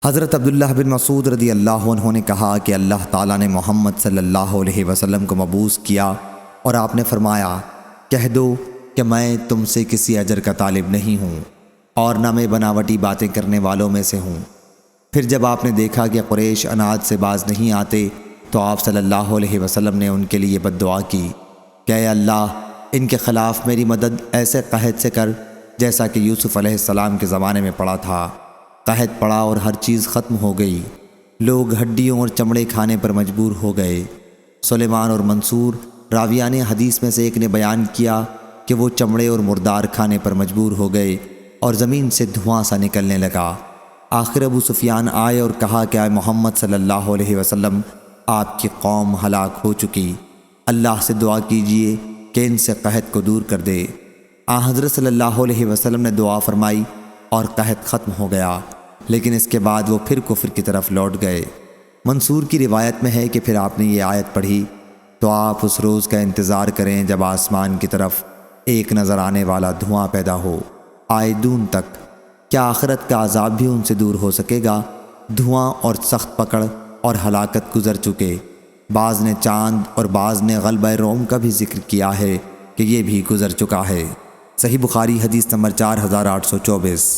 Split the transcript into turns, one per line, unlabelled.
حضرت عبداللہ بن مسعود رضی اللہ عنہ نے کہا کہ اللہ تعالیٰ نے محمد صلی اللہ علیہ وسلم کو مبعوث کیا اور آپ نے فرمایا، کہہ دو کہ میں تم سے کسی اجر کا طالب نہیں ہوں اور نہ میں بناوٹی باتیں کرنے والوں میں سے ہوں۔ پھر جب آپ نے دیکھا کہ قریش اناج سے باز نہیں آتے تو آپ صلی اللہ علیہ وسلم نے ان کے لیے بد دعا کی کہ اے اللہ، ان کے خلاف میری مدد ایسے قحط سے کر جیسا کہ یوسف علیہ السلام کے زمانے میں پڑا تھا۔ قحط پڑا اور ہر چیز ختم ہو گئی، لوگ ہڈیوں اور چمڑے کھانے پر مجبور ہو گئے۔ سلیمان اور منصور راویان حدیث میں سے ایک نے بیان کیا کہ وہ چمڑے اور مردار کھانے پر مجبور ہو گئے اور زمین سے دھواں سا نکلنے لگا۔ آخر ابو سفیان آئے اور کہا کہ اے محمد صلی اللہ علیہ وسلم، آپ کی قوم ہلاک ہو چکی، اللہ سے دعا کیجئے کہ ان سے قحط کو دور کر دے۔ حضرت صلی اللہ علیہ وسلم نے دعا فرمائی اور قحط ختم ہو گیا، لیکن اس کے بعد وہ پھر کفر کی طرف لوٹ گئے۔ منصور کی روایت میں ہے کہ پھر آپ نے یہ آیت پڑھی تو آپ اس روز کا انتظار کریں جب آسمان کی طرف ایک نظر آنے والا دھواں پیدا ہو، آئے دون تک۔ کیا آخرت کا عذاب بھی ان سے دور ہو سکے گا؟ دھواں اور سخت پکڑ اور ہلاکت گزر چکے۔ بعض نے چاند اور بعض نے غلبہ روم کا بھی ذکر کیا ہے کہ یہ بھی گزر چکا ہے۔ صحیح بخاری حدیث نمبر 4824۔